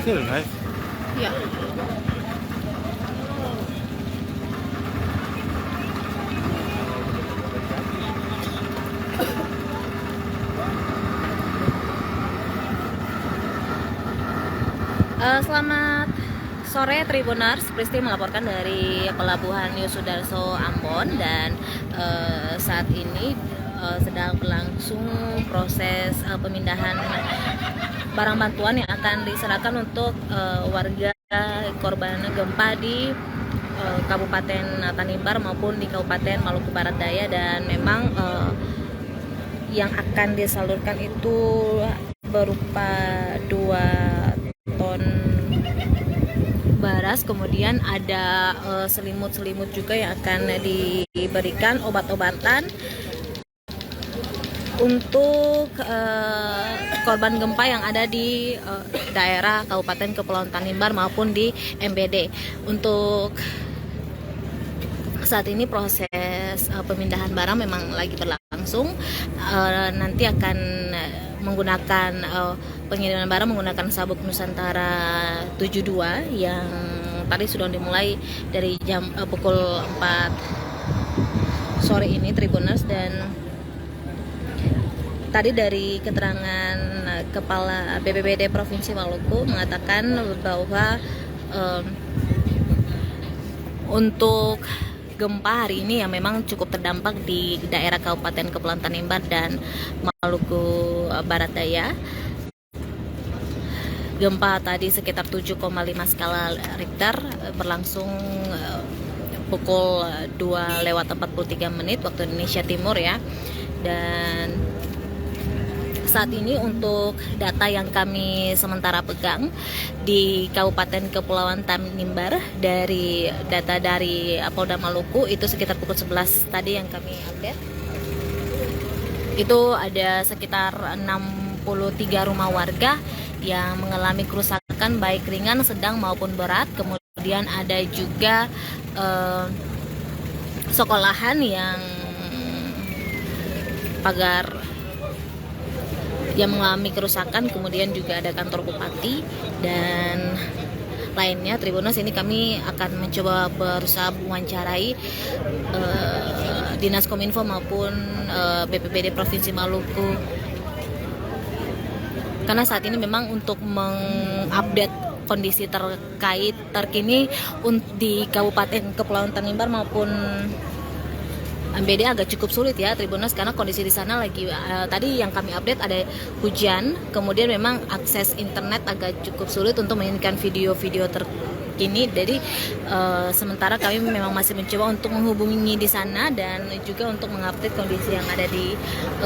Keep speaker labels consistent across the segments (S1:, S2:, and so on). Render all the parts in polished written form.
S1: kecil, guys.
S2: Ya. Selamat sore Tribuners, Pristi melaporkan dari Pelabuhan Yosudarso Ambon dan saat ini sedang berlangsung proses pemindahan barang bantuan yang akan diserahkan untuk warga korban gempa di Kabupaten Tanimbar maupun di Kabupaten Maluku Barat Daya, dan memang yang akan disalurkan itu berupa 2 ton beras, kemudian ada selimut-selimut juga yang akan diberikan, obat-obatan untuk korban gempa yang ada di daerah Kabupaten Kepulauan Tanimbar maupun di MBD. Untuk saat ini proses pemindahan barang memang lagi berlangsung. Nanti akan menggunakan pengiriman barang menggunakan sabuk Nusantara 72 yang tadi sudah dimulai dari jam pukul 4 sore ini Tribuners, dan tadi dari keterangan Kepala BPBD Provinsi Maluku mengatakan bahwa untuk gempa hari ini yang memang cukup terdampak di daerah Kabupaten Kepulauan Tanimbar dan Maluku Barat Daya. Gempa tadi sekitar 7,5 skala Richter berlangsung pukul 2:43 waktu Indonesia Timur ya. Dan saat ini untuk data yang kami sementara pegang di Kabupaten Kepulauan Tanimbar, dari data dari Polda Maluku itu sekitar pukul 11 tadi yang kami update, itu ada sekitar 63 rumah warga yang mengalami kerusakan baik ringan, sedang maupun berat. Kemudian ada juga sekolahan yang pagar yang mengalami kerusakan, kemudian juga ada kantor bupati dan lainnya. Tribuners, ini kami akan mencoba berusaha mewawancarai Dinas Kominfo maupun BPBD Provinsi Maluku, karena saat ini memang untuk mengupdate kondisi terkini di Kabupaten Kepulauan Tanimbar maupun MBD agak cukup sulit ya Tribuners, karena kondisi di sana lagi tadi yang kami update ada hujan, kemudian memang akses internet agak cukup sulit untuk menginginkan video-video terkini. Jadi sementara kami memang masih mencoba untuk menghubungi di sana dan juga untuk mengupdate kondisi yang ada di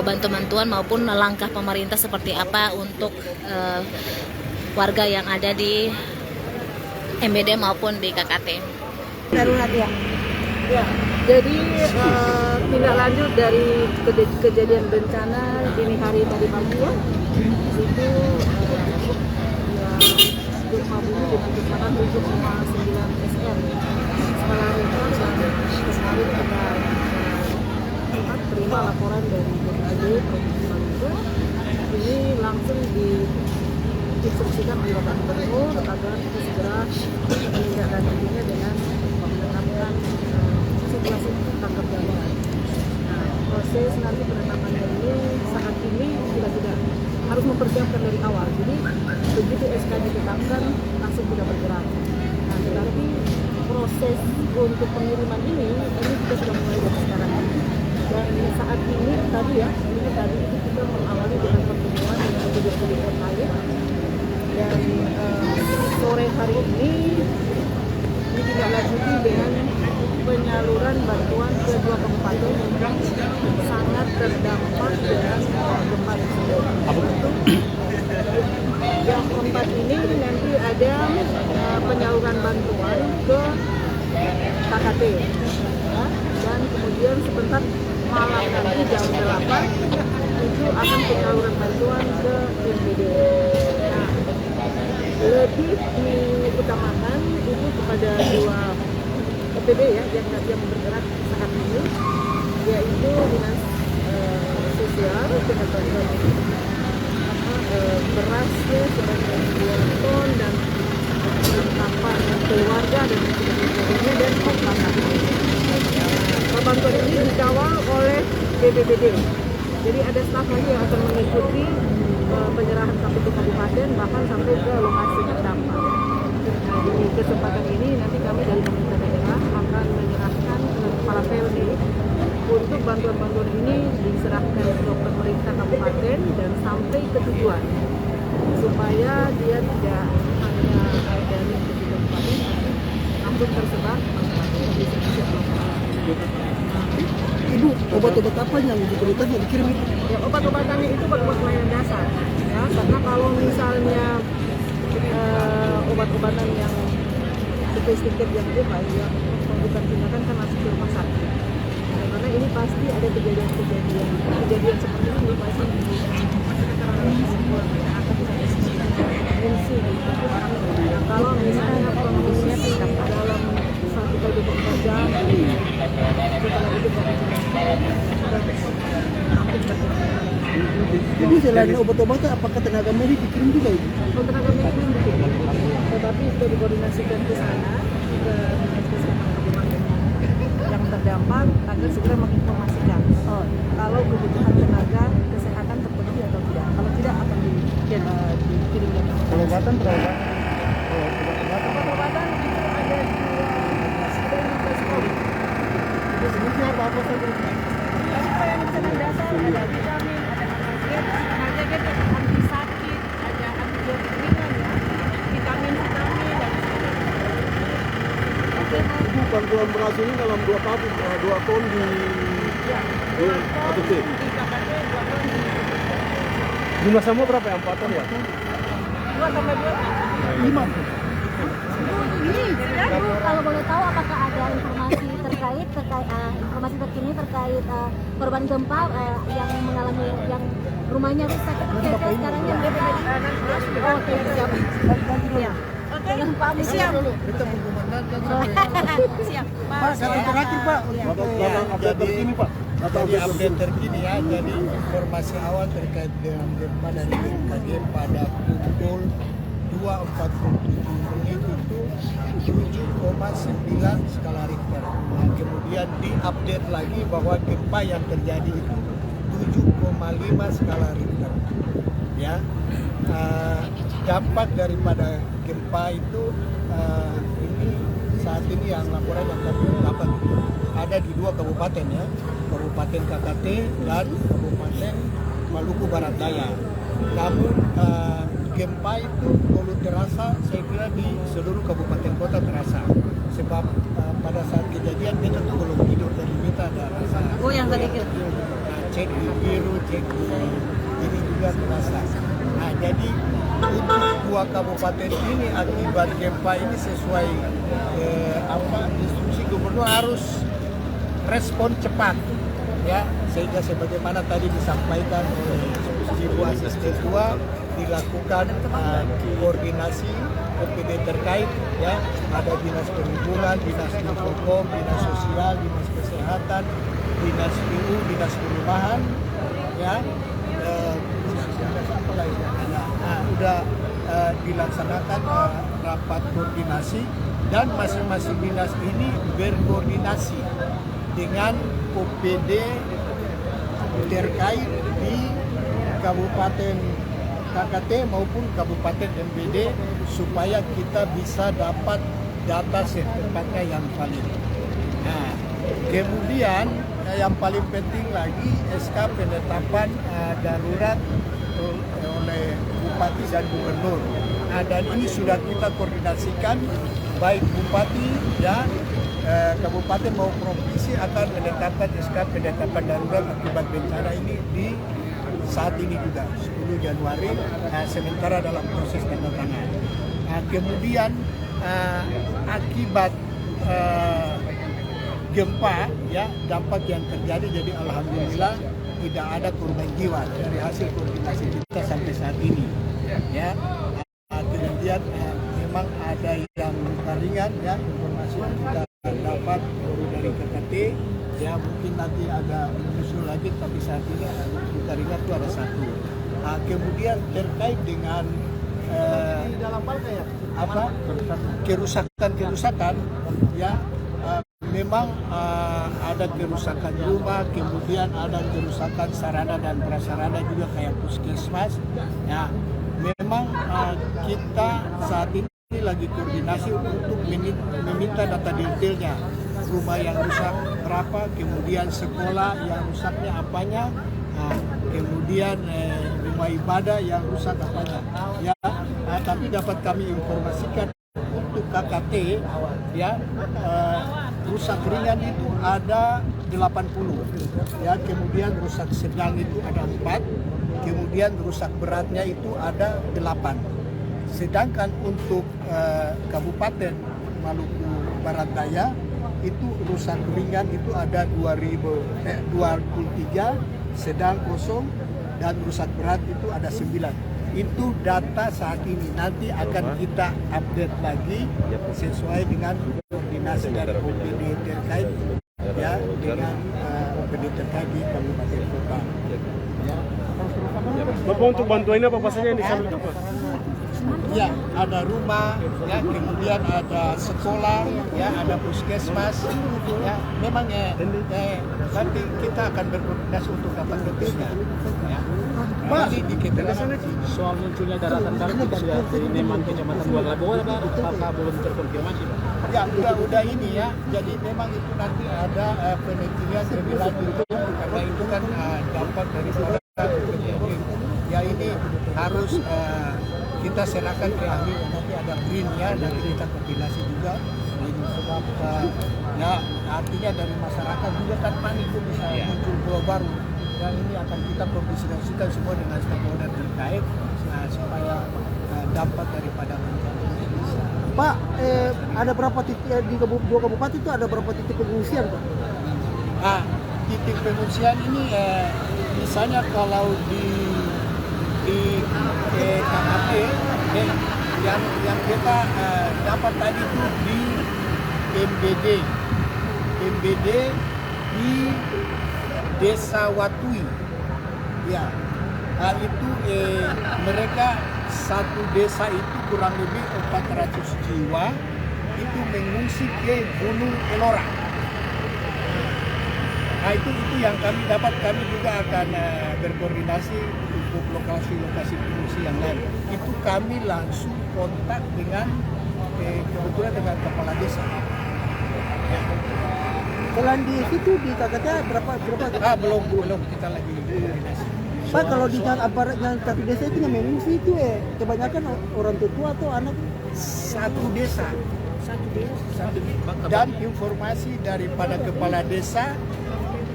S2: bantuan maupun langkah pemerintah seperti apa untuk warga yang ada di MBD maupun di KKT.
S3: Darurat ya. Ya, jadi tindak lanjut dari kejadian bencana dini hari tadi pagi ya, itu gempa bumi dengan kecepatan 7,9 SR skala Richter, dan kemarin kita sempat terima laporan dari BPBD Provinsi Maluku. Ini langsung diinstruksikan oleh Bapak Gubernur agar kita segera menindaklanjutinya dengan menetapkan situasi tangkap darurat. Nah, proses nanti penetapannya ini saat ini kita tidak harus mempersiapkan dari awal. Jadi begitu SK ditetapkan langsung kita bergerak. Nah, tetapi proses untuk pengiriman ini kita sudah mulai dari sekarang. Dan saat ini tadi itu kita mengawali dengan pertemuan dengan penduduk terkait. Dan sore hari ini ditindaklanjuti dengan penyaluran bantuan ke 2 kabupaten yang sangat terdampak dengan gempa tersebut. Yang keempat ini nanti ada penyaluran bantuan ke KKT ya, dan kemudian sebentar malam nanti jam 8 itu akan penyaluran bantuan ke MBD. Nah, lebih diutamakan itu kepada 2 OPD ya yang bergerak saat ini, yaitu Dinas Sosial dengan bantuan berasnya sebanyak 2 ton dan bantuan ini dikawal oleh BPBD. Jadi ada staf lagi yang akan mengikuti penyerahan sampai ke kabupaten, bahkan sampai ke lokasi terdampak. Nah, di kesempatan ini nanti kami dari pemerintah daerah akan menyerahkan ke kepala PLD untuk bantuan-bantuan ini diserahkan ke pemerintah kabupaten dan sampai ke tujuan, supaya dia tidak hanya dari kabupaten langsung tersebar masyarakat yang bisa
S1: Ibu, obat-obat apa yang diberikan yang dikirim itu?
S3: ya, obat-obatannya itu obat-obat pelayanan dasar ya, karena kalau misalnya obat-obatan yang sedikit yang baik yang membutuhkan tindakan kan masuk ke rumah sakit. Nah, karena ini pasti ada kejadian seperti ini pasti fungsi gitu. Nah, kalau misalnya kondisinya tidak dalam 1 kali 24 jam setelah itu
S1: Jadi selain obat-obatan, apakah tenaga medis dikirim juga itu?
S3: tenaga medis belum dikirim, tetapi sudah dikoordinasikan ke sana ke Kesehatan Kabupaten yang terdampak agar segera menginformasikan kalau kebutuhan tenaga kesehatan terpenuhi atau tidak. Kalau tidak akan dikirim lagi.
S1: Obat-obatan
S3: Obat-obatan itu ada di sekolah.
S1: Jadi sebenarnya apa saja?
S3: Tadi pelayanan kesehatan dasar ada vitamin, ada antigen, anti sakit, ada antibiotik ringan ya, vitamin dan
S1: Ibu, bantuan beras ini dalam 2 ton di ATC. Jumlah semua berapa ya? 4 ton ya?
S3: 2 tambah 2
S1: 5.
S2: Bu, kalau boleh tahu apakah ada informasi informasi terkini terkait korban gempa yang mengalami yang rumahnya rusak sekarang yang oke siap ya dengan Pak Mus siap
S1: Kita berkomandan kan
S2: siap
S1: Pak, satu terakhir Pak. Datang update terkini Pak.
S4: Jadi update terkini ya, jadi informasi awal terkait dengan gempa dari BMKG pada pukul 2.47 menit itu 7,9 skala Richter. Nah, kemudian diupdate lagi bahwa gempa yang terjadi itu 7,5 skala Richter. Ya, dampak daripada gempa itu ini saat ini yang laporan yang kami dapat ada di 2 kabupaten ya, Kabupaten KKT dan Kabupaten Maluku Barat Daya. Namun gempa itu belum terasa, saya kira di seluruh kabupaten kota terasa. Sebab pada saat kejadian kita tuh belum tidur dan kita ada rasa.
S2: Oh yang tadi
S4: Cek di biru, cek di ini juga terasa. Nah, jadi untuk 2 kabupaten ini akibat gempa ini sesuai instruksi gubernur harus respon cepat ya, sehingga sebagaimana tadi disampaikan oleh Ibu Asisten Tua dilakukan koordinasi OPD terkait ya, ada dinas perhubungan, dinas Infokom, dinas sosial, dinas kesehatan, dinas PU, dinas perumahan ya, sudah dilaksanakan rapat koordinasi dan masing-masing dinas ini berkoordinasi dengan OPD terkait di Kabupaten KKT maupun Kabupaten MBD supaya kita bisa dapat data secepatnya yang valid. Nah, kemudian yang paling penting lagi SK penetapan darurat oleh Bupati dan Gubernur. Nah, dan ini sudah kita koordinasikan baik Bupati ya Kabupaten maupun provinsi akan menetapkan SK penetapan darurat akibat bencana ini di saat ini juga 10 Januari sementara dalam proses tanda tangan. Kemudian akibat gempa ya dampak yang terjadi, jadi alhamdulillah tidak ada korban jiwa dari hasil koordinasi kita sampai saat ini ya. Kemudian memang ada yang luka ringan ya, informasi yang kita dapat dari KKT ya, mungkin nanti ada menyusul lagi tapi saat ini luka ringan itu ada 1. Kemudian terkait dengan
S1: Di dalam balka ya?
S4: apa kerusakan ya, memang ada kerusakan rumah, kemudian ada kerusakan sarana dan prasarana juga kayak puskesmas. Ya, memang kita saat ini lagi koordinasi untuk meminta data detailnya. Rumah yang rusak berapa, kemudian sekolah yang rusaknya apanya, kemudian rumah ibadah yang rusak apanya. Ya, tapi dapat kami informasikan untuk KKT ya rusak ringan itu ada 80 ya, kemudian rusak sedang itu ada 4, kemudian rusak beratnya itu ada 8. Sedangkan untuk Kabupaten Maluku Barat Daya itu rusak ringan itu ada 23, sedang kosong, dan rusak berat itu ada 9. Itu data saat ini, nanti akan kita update lagi sesuai dengan koordinasi dari OPD terkait ya dengan OPD terkait di Kabupaten Kota.
S1: Bapak untuk bantuan ini apa saja yang disalurkan Pak?
S4: Ya, ada rumah, ya, kemudian ada sekolah, ya, ada puskesmas, ya, memang nanti kita akan berkoordinasi untuk dapat detailnya. Ya. Pak, di keterangan
S5: Soal munculnya daratan baru sudah dari Neman Kecamatan Luar Labuan, apakah belum terkonfirmasi Pak?
S4: ya udah ini ya, jadi memang itu nanti ada penelitian lebih lanjut karena itu kan dampak daripada ya ini harus kita serahkan ke ahli, nanti ada greennya, nanti kita koordinasi juga ini sebab ya artinya dari masyarakat juga kan panik itu bisa muncul pulau baru, dan ini akan kita koordinasikan semua dengan stakeholder terkait supaya dampak daripada bencana ini bisa.
S3: Pak, ada berapa titik di dua kabupaten itu ada berapa titik pengungsian Pak?
S4: Titik pengungsian ini misalnya kalau di KKP yang kita dapat tadi itu di MBD di Desa Watui ya, itu mereka satu desa itu kurang lebih 400 jiwa itu mengungsi ke Gunung Elora. Nah itu yang kami dapat, kami juga akan berkoordinasi untuk lokasi-lokasi pengungsi yang lain. Itu kami langsung kontak dengan kebetulan dengan kepala desa.
S3: Selain di situ di KKT berapa?
S4: Belum kita lagi koordinasi.
S3: Pak, kalau di yang satu desa itu yang mengungsi itu kebanyakan orang tua atau anak?
S4: Satu desa. Dan informasi daripada kepala desa,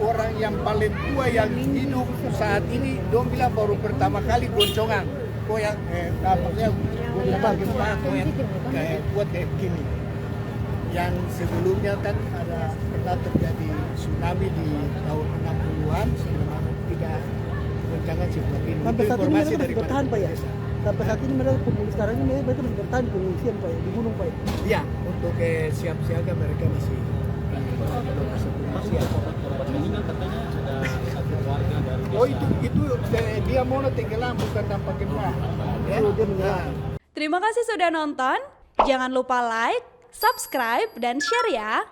S4: orang yang paling tua yang hidup saat ini, dong bilang baru pertama kali goncongan, koyak maksudnya gempa koyak kayak kuat kayak gini. Yang sebelumnya kan ada pernah terjadi tsunami di tahun 60-an, sebelum tidak goncangan seperti ini.
S3: Sampai saat ini mereka masih bertahan Pak ya? Sampai saat ini mereka sekarang ini mereka masih bertahan di pengungsian Pak ya, di gunung Pak ya?
S4: Iya, untuk siap siaga mereka masih siap.
S5: Meninggal katanya ada satu warga dari desa.
S4: Oh itu dia mau tenggelam bukan dampak gempa. Ya.
S6: Terima kasih sudah nonton. Jangan lupa like, subscribe, dan share ya.